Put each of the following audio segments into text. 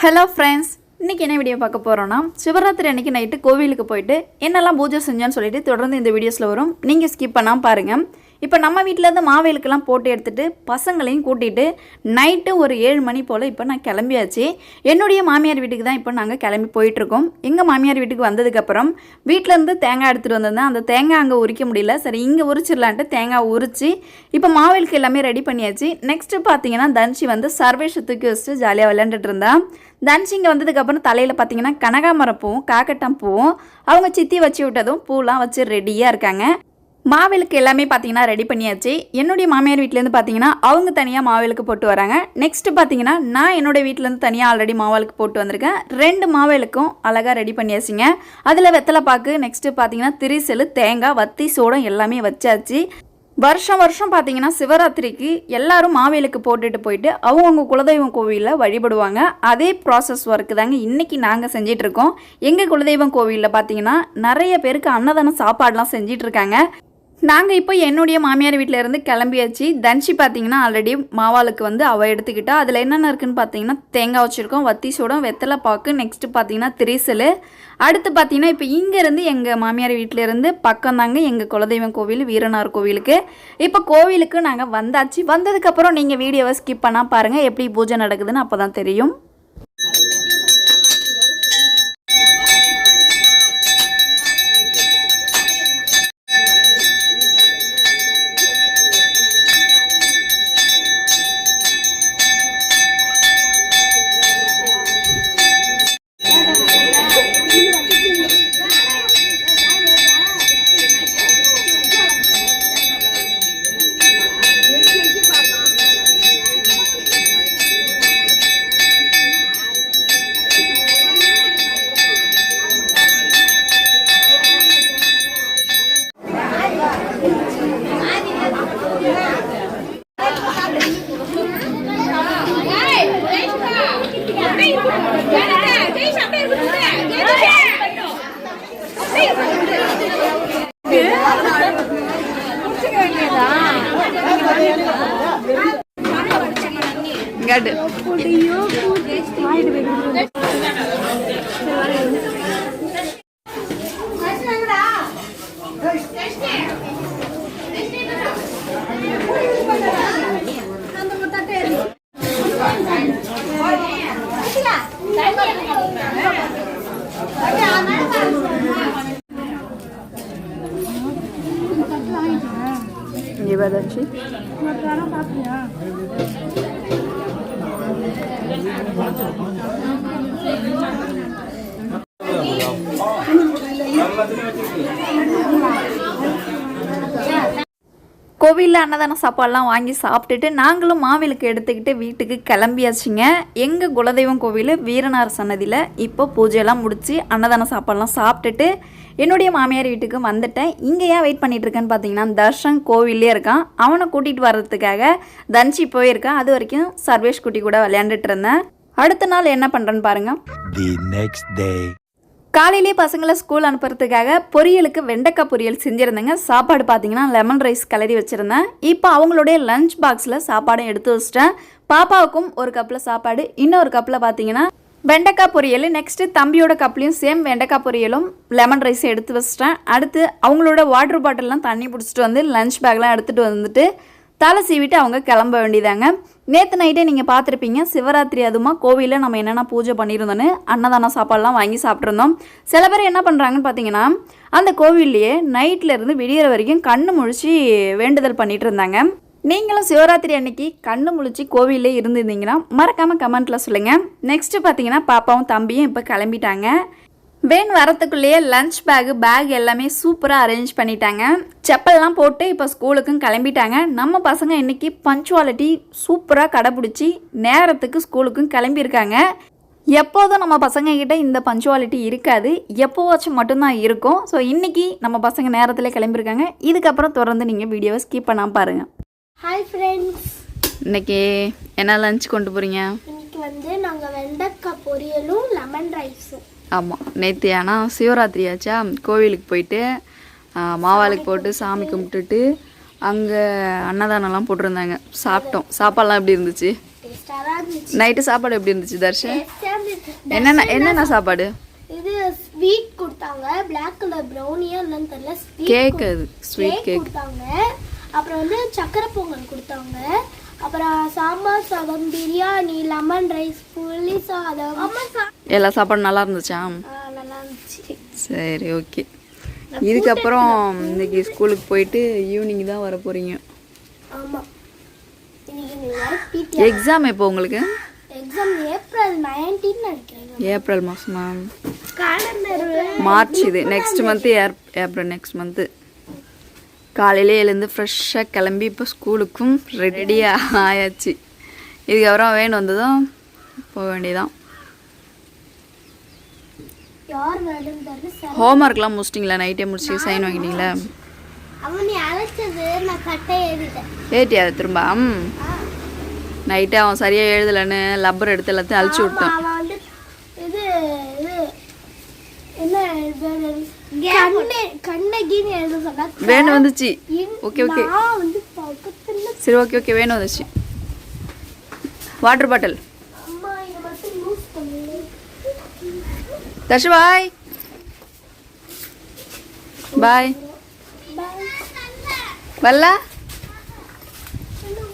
Hello friends, இன்றைக்கி என்ன video பார்க்க போகிறோன்னா, சிவராத்திரி அன்றைக்கி நைட்டு கோவிலுக்கு போயிட்டு என்னெல்லாம் பூஜை செஞ்சோன்னு சொல்லிட்டு தொடர்ந்து இந்த வீடியோஸில் வரும். நீங்கள் ஸ்கிப் பண்ணாமல் பாருங்கள். இப்போ நம்ம வீட்டிலேருந்து மாவேலுக்கெல்லாம் போட்டு எடுத்துகிட்டு பசங்களையும் கூட்டிகிட்டு நைட்டு ஒரு 7 மணி போல் இப்போ நான் கிளம்பியாச்சு. என்னுடைய மாமியார் வீட்டுக்கு தான் இப்போ நாங்கள் கிளம்பி போயிட்டுருக்கோம். எங்கள் மாமியார் வீட்டுக்கு வந்ததுக்கப்புறம் வீட்டிலேருந்து தேங்காய் எடுத்துகிட்டு வந்திருந்தேன். அந்த தேங்காய் அங்கே உரிக்க முடியல, சரி இங்கே உரிச்சிடலான்ட்டு தேங்காய் உரித்து இப்போ மாவேலுக்கு எல்லாமே ரெடி பண்ணியாச்சு. நெக்ஸ்ட்டு பார்த்தீங்கன்னா தன்ஷி வந்து சர்வேஷை தூக்கி வச்சுட்டு ஜாலியாக விளையாண்டுட்டு இருந்தான். தன்ஷி இங்கே வந்ததுக்கப்புறம் தலையில் பார்த்தீங்கன்னா கனகாமரம் பூவும் காக்கட்டம் பூவும் அவங்க சித்தி வச்சு விட்டதும் பூலாம் வச்சு ரெடியாக இருக்காங்க. மாவேலுக்கு எல்லாமே பார்த்தீங்கன்னா ரெடி பண்ணியாச்சு. என்னுடைய மாமியார் வீட்டிலேருந்து பார்த்தீங்கன்னா அவங்க தனியாக மாவேலுக்கு போட்டு வராங்க. நெக்ஸ்ட்டு பார்த்தீங்கன்னா நான் என்னுடைய வீட்டிலேருந்து தனியாக ஆல்ரெடி மாவேலுக்கு போட்டு வந்திருக்கேன். 2 மாவேலுக்கும் அழகாக ரெடி பண்ணியாச்சுங்க. அதில் வெத்தலை பாக்கு, நெக்ஸ்ட்டு பார்த்தீங்கன்னா திரிசல், தேங்காய், வத்தி, சோடம் எல்லாமே வச்சாச்சு. வருஷம் பார்த்தீங்கன்னா சிவராத்திரிக்கு எல்லாரும் மாவேலுக்கு போட்டுட்டு போயிட்டு அவங்கவுங்க குலதெய்வம் கோவிலில் வழிபடுவாங்க. அதே ப்ராசஸ் ஒர்க்கு தாங்க இன்றைக்கி நாங்கள் செஞ்சிட்ருக்கோம். எங்கள் குலதெய்வம் கோவிலில் பார்த்தீங்கன்னா நிறைய பேருக்கு அன்னதான சாப்பாடெலாம் செஞ்சிட்ருக்காங்க. நாங்கள் இப்போ என்னுடைய மாமியார் வீட்டில் இருந்து கிளம்பியாச்சு. தன்ஷி பார்த்தீங்கன்னா ஆல்ரெடி மாவாளுக்கு வந்து அவள் எடுத்துக்கிட்டா. அதில் என்னென்ன இருக்குதுன்னு பார்த்தீங்கன்னா தேங்காய் வச்சுருக்கோம், வத்தி சூடம், வெத்தலை பாக்கு, நெக்ஸ்ட்டு பார்த்தீங்கன்னா திரிசல். அடுத்து பார்த்தீங்கன்னா இப்போ இங்கேருந்து எங்கள் மாமியார் வீட்டிலேருந்து பக்கம் தாங்க எங்கள் குலதெய்வம் கோவில் வீரனார் கோவிலுக்கு. இப்போ கோவிலுக்கு நாங்கள் வந்தாச்சு. வந்ததுக்கப்புறம் நீங்கள் வீடியோவை ஸ்கிப் பண்ணால் பாருங்கள் எப்படி பூஜை நடக்குதுன்னு, அப்போ தான் தெரியும். Dance கோவிலில் அன்னதான சாப்பாடெலாம் வாங்கி சாப்பிட்டுட்டு நாங்களும் மாவேலுக்கு எடுத்துக்கிட்டு வீட்டுக்கு கிளம்பியாச்சுங்க. எங்கள் குலதெய்வம் கோவில் வீரனார் சன்னதியில் இப்போ பூஜையெல்லாம் முடித்து அன்னதான சாப்பாடெலாம் சாப்பிட்டுட்டு என்னுடைய மாமியார் வீட்டுக்கு வந்துட்டேன். இங்கே ஏன் வெயிட் பண்ணிகிட்ருக்கேன்னு பார்த்தீங்கன்னா தர்ஷன் கோவிலே இருக்கான். அவனை கூட்டிகிட்டு வர்றதுக்காக தன்ஷி போயிருக்கான். அது வரைக்கும் சர்வேஷ் குட்டி கூட விளையாண்டுட்டு இருந்தேன். அடுத்த நாள் என்ன பண்ணுறேன்னு பாருங்கள். காலையிலே பசங்களை ஸ்கூல் அனுப்புறதுக்காக பொரியலுக்கு வெண்டைக்காய் பொரியல் செஞ்சுருந்தேங்க. சாப்பாடு பார்த்தீங்கன்னா லெமன் ரைஸ் கிளறி வச்சுருந்தேன். இப்போ அவங்களுடைய லஞ்ச் பாக்ஸில் சாப்பாடும் எடுத்து வச்சிட்டேன். பாப்பாவுக்கும் ஒரு கப்பில் சாப்பாடு, இன்னொரு கப்பில் பார்த்தீங்கன்னா வெண்டைக்காய் பொரியல். நெக்ஸ்ட்டு தம்பியோட கப்லேயும் சேம் வெண்டைக்காய் பொரியலும் லெமன் ரைஸும் எடுத்து வச்சிட்டேன். அடுத்து அவங்களோட வாட்டர் பாட்டில்லாம் தண்ணி பிடிச்சிட்டு வந்து லஞ்ச் பேக்லாம் எடுத்துகிட்டு வந்துட்டு தலை சீவிட்டு அவங்க கிளம்ப வேண்டியதாங்க. நேற்று நைட்டே நீங்கள் பார்த்துருப்பீங்க, சிவராத்திரி அதுமா கோவிலில் நம்ம என்னென்ன பூஜை பண்ணியிருந்தோன்னு அன்னதான சாப்பாடெலாம் வாங்கி சாப்பிட்ருந்தோம். சில பேர் என்ன பண்ணுறாங்கன்னு பார்த்தீங்கன்னா அந்த கோவில்லையே நைட்டில் இருந்து விடிகிற வரைக்கும் கண்ணு முழிச்சு வேண்டுதல் பண்ணிகிட்டு இருந்தாங்க. நீங்களும் சிவராத்திரி அன்னைக்கு கண்ணு முழிச்சு கோவிலே இருந்திருந்தீங்கன்னா மறக்காமல் கமெண்ட்டில் சொல்லுங்கள். நெக்ஸ்ட்டு பார்த்தீங்கன்னா பாப்பாவும் தம்பியும் இப்போ கிளம்பிட்டாங்க. வேன் வரத்துக்குள்ளேயே லஞ்ச் பேக் எல்லாமே சூப்பராக அரேஞ்ச் பண்ணிட்டாங்க. செப்பல்லாம் போட்டு இப்போ ஸ்கூலுக்கும் கிளம்பிட்டாங்க. நம்ம பசங்க இன்றைக்கி பஞ்சுவாலிட்டி சூப்பராக கடைப்பிடிச்சி நேரத்துக்கு ஸ்கூலுக்கும் கிளம்பியிருக்காங்க. எப்போதும் நம்ம பசங்கக்கிட்ட இந்த பஞ்சுவாலிட்டி இருக்காது, எப்போவாச்சும் மட்டும்தான் இருக்கும். ஸோ இன்றைக்கி நம்ம பசங்க நேரத்தில் கிளம்பியிருக்காங்க. இதுக்கப்புறம் தொடர்ந்து நீங்கள் வீடியோவை ஸ்கிப் பண்ணாமல் பாருங்கள். ஹாய் ஃப்ரெண்ட்ஸ், இன்றைக்கி என்ன லஞ்ச் கொண்டு போகிறீங்க? இன்றைக்கி வந்து நாங்கள் வெண்டைக்காய் பொரியலும் லெமன் ரைஸும். ஆமாம், நேற்று ஆனால் சிவராத்திரியாச்சா, கோவிலுக்கு போயிட்டு மாவாளுக்கு போட்டு சாமி கும்பிட்டுட்டு அங்கே அன்னதானம்லாம் போட்டிருந்தாங்க. சாப்பிட்டோம். சாப்பாடெலாம் எப்படி இருந்துச்சு? டேஸ்டாக இருந்துச்சு. நைட்டு சாப்பாடு எப்படி இருந்துச்சு தர்ஷன்? என்னென்ன சாப்பாடு? இது ஸ்வீட் கொடுத்தாங்க, பிளாக் கலர் ப்ரௌனியா என்னன்னு தெரியல. கேக், அது ஸ்வீட் கேக் கொடுத்தாங்க. அப்புறம் வந்து சக்கரை பொங்கல் கொடுத்தாங்க. அப்புறம் சாம்பார் சாதம், பிரியாணி, லெமன் ரைஸ், புளி சாதம். எல்லா சாப்பாடும் நல்லா இருந்துச்சா? நல்லா இருந்துச்சு. சரி, ஓகே. இதுக்கப்புறம் இன்னைக்கு ஸ்கூலுக்கு போயிட்டு ஈவினிங் தான் வர போறீங்க. ஆமா, எக்ஸாம் எப்போ உங்களுக்கு? எக்ஸாம் ஏப்ரல் 19 நினைக்கிறேன். ஏப்ரல் மாசமா? Calendar March. இது next month. April next month. காலையிலே எழுந்து ஃப்ரெஷ்ஷாக கிளம்பி இப்போ ஸ்கூலுக்கும் ரெடியாக ஆயாச்சு. இதுக்கப்புறம் வேன் வந்ததும் போக வேண்டியதான். ஹோம்ஒர்க்லாம் முடிச்சிட்டிங்களா? நைட்டே முடிச்சு சைன் வாங்கிட்டீங்களா? அவனை அழைச்சது நான் கட்டை ஏறிட்டேன். ஏட்டியா திரும்ப? நைட்டு அவன் சரியாக எழுதலைன்னு லப்பர் எடுத்து எல்லாத்தையும் அழிச்சு விட்டான். அவன் வந்து இது என்ன கண்ணகின்னு எழுத சொன்னா வேணும் வந்துச்சு. ஓகே ஓகே, நான் வந்து பக்கத்துல. சரி, ஓகே ஓகே, வேணும் வந்துச்சு. Water bottle. அம்மா இத மட்டும் யூஸ் பண்ணு. தர்ஷு பாய். பாய். வரல?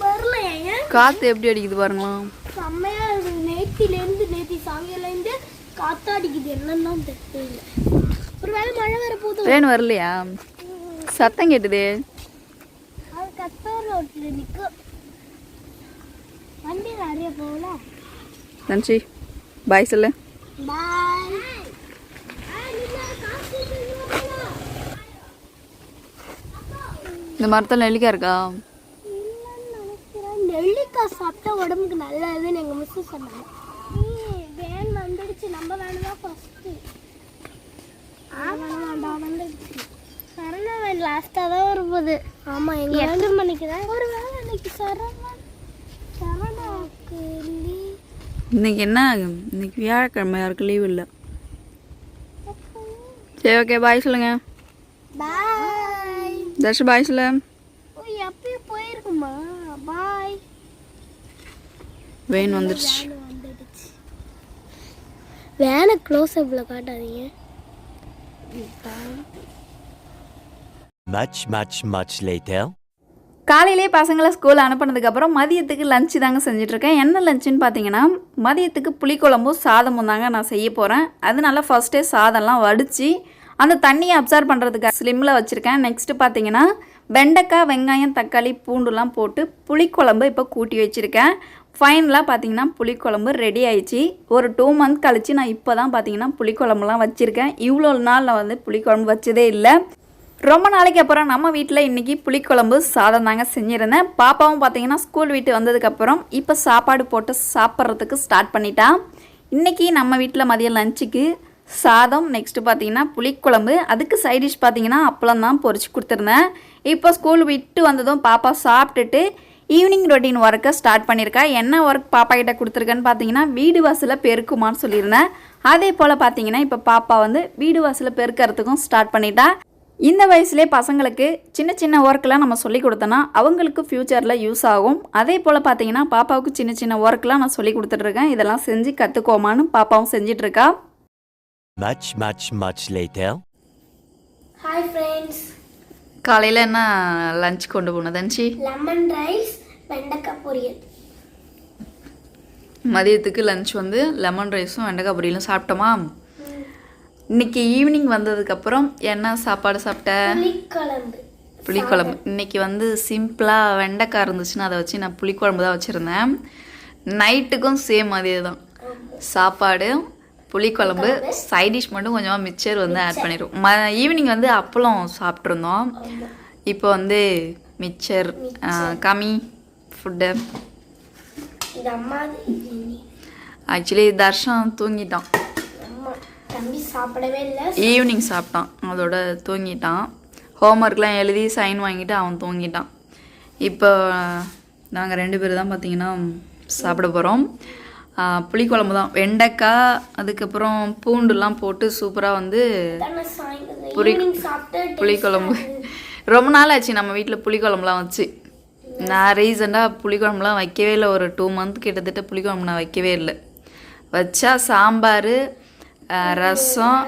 வரலையா? காற்று எப்படி அடிக்குது பாருங்களா. செம்மையா நேத்தி சாயங்காலேருந்து காத்து அடிக்குது. என்னன்னா தெரியல. ஒருவேளை மழை வர போதும். வேணும் வரலையா? சத்தம் கேட்டுதே. அது கத்தோர் ரோட்ல நிக்கும். வண்டி நிறைய போகல. நன்றி, பாய் சொல்லு. பாய். இந்த மரத்தில் நெல்லிக்காய் இருக்கா? நெல்லிக்காய் சாப்பிட்டா உடம்புக்கு நல்லதுன்னு எங்க மிஸ் சொன்னாங்க. வேன் வந்துடுச்சு, நம்ம வேணுதான் ஃபர்ஸ்ட். வந்துடுச்சு. சரணா வேன் லாஸ்டா தான் வரும்போது. ஆமா, எங்க 2 மணிக்கு தான். ஒரு வேளை இன்னைக்கு சரணாக்கு இன்னைக்கு என்ன? இன்னைக்கு வியாழக்கிழமை, யாருக்கு லீவ் இல்லை. சரி, ஓகே, பாய் சொல்லுங்க. பாய். தர்ஷு பாய் சொல்லு. எப்பயும் போயிருக்குமா? பாய். வேன் வந்துடுச்சு. வேனை க்ளோஸ் அப்ல காட்டாதீங்க. Much later. காலையிலே பசங்களை ஸ்கூல் அனுப்பினதுக்கப்புறம் மதியத்துக்கு லஞ்சு தாங்க செஞ்சிட்ருக்கேன். என்ன லஞ்சுன்னு பார்த்தீங்கன்னா, மதியத்துக்கு புளிக்குழம்பும் சாதமும் தாங்க நான் செய்ய போகிறேன். அதனால ஃபர்ஸ்ட்டே சாதம்லாம் வடித்து அந்த தண்ணியை அப்சர்வ் பண்ணுறதுக்கு ஸ்லிம்மில் வச்சுருக்கேன். நெக்ஸ்ட்டு பார்த்தீங்கன்னா வெண்டைக்காய், வெங்காயம், தக்காளி, பூண்டுலாம் போட்டு புளிக்குழம்பு இப்போ கூட்டி வச்சுருக்கேன். ஃபைனலாக பார்த்தீங்கன்னா புளிக்குழம்பு ரெடி ஆயிடுச்சு. ஒரு 2 மந்த் கழித்து நான் இப்போ தான் பார்த்தீங்கன்னா புளிக்குழம்புலாம் வச்சுருக்கேன். இவ்வளோ நாள் நான் வந்து புளிக்குழம்பு வச்சதே இல்லை. ரொம்ப நாளைக்கு அப்புறம் நம்ம வீட்டில் இன்றைக்கி புளிக்குழம்பு சாதம் தாங்க செஞ்சுருந்தேன். பாப்பாவும் பார்த்தீங்கன்னா ஸ்கூல் விட்டு வந்ததுக்கப்புறம் இப்போ சாப்பாடு போட்டு சாப்பிட்றதுக்கு ஸ்டார்ட் பண்ணிட்டான். இன்றைக்கி நம்ம வீட்டில் மதியம் லஞ்சுக்கு சாதம், நெக்ஸ்ட்டு பார்த்தீங்கன்னா புளிக்குழம்பு, அதுக்கு சைட் டிஷ் பார்த்தீங்கன்னா அப்பளம் தான் பொரிச்சு கொடுத்துருந்தேன். இப்போ ஸ்கூல் விட்டு வந்ததும் பாப்பா சாப்பிட்டுட்டு ஈவினிங் ரொட்டீன் ஒர்க்கை ஸ்டார்ட் பண்ணியிருக்கா. என்ன ஒர்க் பாப்பா கிட்ட கொடுத்துருக்கேன்னு பார்த்தீங்கன்னா, வீடு வாசலை பெருக்குமான்னு சொல்லியிருந்தேன். அதே போல் பார்த்தீங்கன்னா இப்போ பாப்பா வந்து வீடு வாசலை பெருக்கிறதுக்கும் ஸ்டார்ட் பண்ணிட்டா. இந்த வயசுலேயே பசங்களுக்கு சின்ன சின்ன ஒர்க்கெலாம் நம்ம சொல்லி கொடுத்தோன்னா அவங்களுக்கு ஃப்யூச்சரில் யூஸ் ஆகும். அதே போல் பார்த்தீங்கன்னா பாப்பாவுக்கு சின்ன சின்ன ஒர்க்கெலாம் நான் சொல்லி கொடுத்துட்ருக்கேன். இதெல்லாம் செஞ்சு கற்றுக்கோமான்னு பாப்பாவும் செஞ்சிட்ருக்கா. Much later. Hi friends. காலையில் என்ன லஞ்ச் கொண்டு போனதன்ச்சி? லெமன் ரைஸ், வெண்டைக்காய் பொரியல். மதியத்துக்கு லஞ்ச் வந்து லெமன் ரைஸும் வெண்டைக்காய் பொரியலும் சாப்பிட்டோமா. இன்னைக்கு ஈவினிங் வந்ததுக்கப்புறம் என்ன சாப்பாடு சாப்பிட்டேன்? புளிக்குழம்பு. இன்னைக்கு வந்து சிம்பிளாக வெண்டைக்காய் இருந்துச்சுன்னா அதை வச்சு நான் புளிக்குழம்பு தான் வச்சுருந்தேன். நைட்டுக்கும் சேம் அதே தான், சாப்பாடு புளிக்குழம்பு, சைட் டிஷ் மட்டும் கொஞ்சமாக மிக்சர் வந்து ஆட் பண்ணிடுவோம். ஈவினிங் வந்து அப்பளம் சாப்பிட்ருந்தோம். இப்போ வந்து மிக்சர் கம்மி ஃபுட்டு. ஆக்சுவலி தர்ஷன் தூங்கிட்டான். ஈவினிங் சாப்பிட்டான், அதோட தூங்கிட்டான். ஹோம்ஒர்க்லாம் எழுதி சைன் வாங்கிட்டு அவன் தூங்கிட்டான். இப்போ நாங்கள் 2 பேர் தான் பார்த்தீங்கன்னா சாப்பிட போகிறோம். புளிக்குழம்பு தான், வெண்டைக்காய் அதுக்கப்புறம் பூண்டுலாம் போட்டு சூப்பராக வந்து புளிக்குழம்பு. ரொம்ப நாள் ஆச்சு நம்ம வீட்டில் புளிக்குழம்புலாம் வச்சு. நான் ரீசெண்டாக புளிக்குழம்புலாம் வைக்கவே இல்லை. ஒரு 2 மந்த் கிட்டத்தட்ட புளிக்குழம்பு நான் வைக்கவே இல்லை. வச்சா சாம்பார், ரசம்,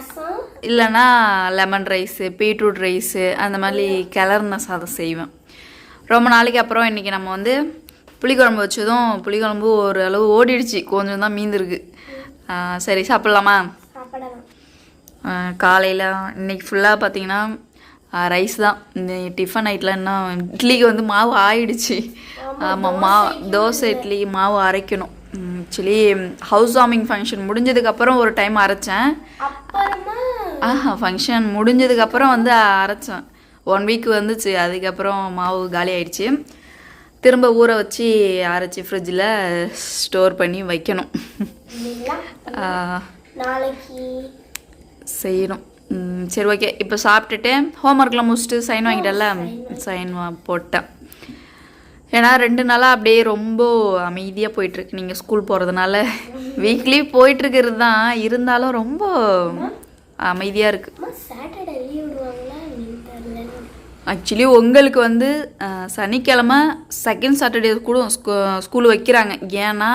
இல்லைன்னா லெமன் ரைஸு, பீட்ரூட் ரைஸு, அந்த மாதிரி கிளறுன சாதம் செய்வேன். ரொம்ப நாளைக்கு அப்புறம் இன்றைக்கி நம்ம வந்து புளிக்குழம்பு வச்சதும் புளிக்குழம்பு ஓரளவு ஓடிடுச்சு, கொஞ்சம் தான் மீந்துருக்கு. சரி சாப்பிட்லாமா? காலையில் இன்றைக்கி ஃபுல்லாக பார்த்தீங்கன்னா ரைஸ் தான். இந்த டிஃபன் நைட்டில் என்ன இட்லிக்கு வந்து மாவு ஆயிடுச்சு. ஆமாம், தோசை இட்லி மாவு அரைக்கணும். ஆக்சுவலி ஹவுஸ் வார்மிங் ஃபங்க்ஷன் முடிஞ்சதுக்கப்புறம் ஒரு டைம் அரைச்சேன். ஃபங்க்ஷன் முடிஞ்சதுக்கப்புறம் வந்து அரைச்சேன். 1 வீக் வந்துச்சு. அதுக்கப்புறம் மாவு காலி ஆயிடுச்சு. திரும்ப ஊற வச்சு அரைச்சி ஃப்ரிட்ஜில் ஸ்டோர் பண்ணி வைக்கணும். செய்யணும். சரி, ஓகே. இப்போ சாப்பிட்டுட்டு ஹோம்ஒர்க்லாம் முடிச்சுட்டு சைன் வாங்கிட்டல, சைன் போட்டேன். ஏன்னா 2 நாளாக அப்படியே ரொம்ப அமைதியாக போயிட்டுருக்கு. நீங்கள் ஸ்கூல் போகிறதுனால வீக்லி போயிட்டுருக்கிறது தான், இருந்தாலும் ரொம்ப அமைதியாக இருக்குது. ஆக்சுவலி உங்களுக்கு வந்து சனிக்கிழமை செகண்ட் சாட்டர்டே கூட ஸ்கூல் வைக்கிறாங்க. ஏன்னா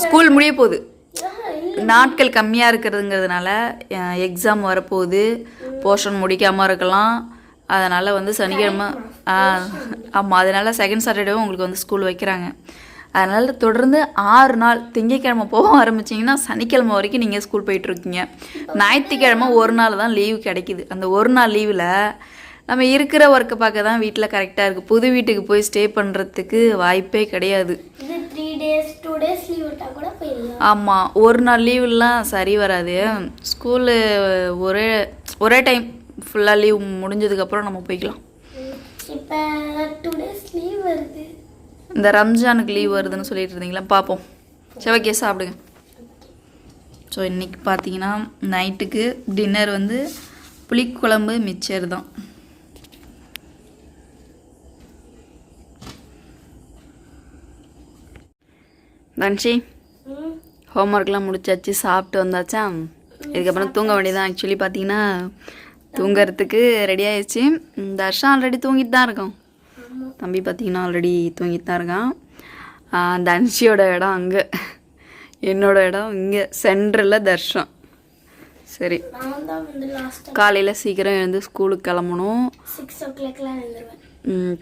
ஸ்கூல் முடிய போகுது, நாட்கள் கம்மியாக இருக்கிறதுங்கிறதுனால. எக்ஸாம் வரப்போகுது, போர்ஷன் முடிக்காமல் இருக்கலாம். அதனால் வந்து சனிக்கிழமை ஆமாம், அதனால் செகண்ட் சாட்டர்டேவும் உங்களுக்கு வந்து ஸ்கூல் வைக்கிறாங்க. அதனால் தொடர்ந்து 6 நாள் திங்கக்கிழமை போக ஆரம்பிச்சிங்கன்னா சனிக்கிழமை வரைக்கும் நீங்கள் ஸ்கூல் போயிட்டுருக்கீங்க. ஞாயிற்றுக்கிழமை ஒரு நாள் தான் லீவு கிடைக்கிது. அந்த ஒரு நாள் லீவில் நம்ம இருக்கிற ஒர்க்கை பார்க்க தான் வீட்டில் கரெக்டாக இருக்குது. புது வீட்டுக்கு போய் ஸ்டே பண்ணுறதுக்கு வாய்ப்பே கிடையாது. ஆமாம், ஒரு நாள் லீவுலாம் சரி வராது. ஸ்கூலு ஒரே டைம் ஃபுல்லாக லீவ் முடிஞ்சதுக்கப்புறம் நம்ம போய்க்கலாம். இப்போ 2 டேஸ் லீவ் வருது. இந்த ரம்ஜானுக்கு லீவ் வருதுன்னு சொல்லிட்டு இருந்தீங்களா, பார்ப்போம். சரி, ஓகே, சாப்பிடுங்க. ஸோ இன்றைக்கி பார்த்தீங்கன்னா நைட்டுக்கு டின்னர் வந்து புளிக்குழம்பு மிச்சர் தான். தன்ஷி, ஹோம்ஒர்க்லாம் முடிச்சாச்சு, சாப்பிட்டு வந்தாச்சா? இதுக்கப்புறம் தூங்க வேண்டியதான். ஆக்சுவலி பார்த்தீங்கன்னா தூங்கிறதுக்கு ரெடி ஆயிடுச்சு. தர்ஷா ஆல்ரெடி தூங்கிட்டு தான் இருக்கான். தம்பி பார்த்தீங்கன்னா ஆல்ரெடி தூங்கிட்டு தான் இருக்கான். தன்ஷியோட இடம் அங்கே, என்னோட இடம் இங்கே சென்டரில் தர்ஷம். சரி, காலையில் சீக்கிரம் எழுந்து ஸ்கூலுக்கு கிளம்பணும். 6 o'clockலாம் எழுந்துருவேன்.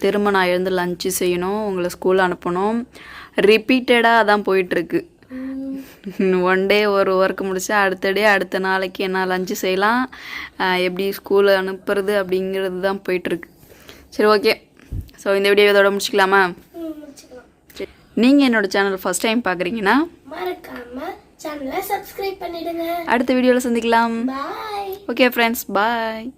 திரும்ப நான் எழுந்து லஞ்சு செய்யணும், உங்களை ஸ்கூல் அனுப்பணும். ரிப்பீட்டடாக தான் போயிட்டுருக்கு. 1 டே ஒரு ஒர்க் முடிச்சா அடுத்த நாளைக்கு என்ன லஞ்சு செய்யலாம், எப்படி ஸ்கூலில் அனுப்புறது அப்படிங்கிறது தான் போயிட்டுருக்கு. சரி, ஓகே. ஸோ இந்த வீடியோ இதோட முடிச்சுக்கலாமா? சரி, நீங்கள் என்னோடய சேனல் ஃபஸ்ட் டைம் பார்க்குறீங்கன்னா மறக்காம சேனலை சப்ஸ்கிரைப் பண்ணிடுங்க. அடுத்த வீடியோவில் சந்திக்கலாம். பாய். ஓகே ஃப்ரெண்ட்ஸ், பாய்.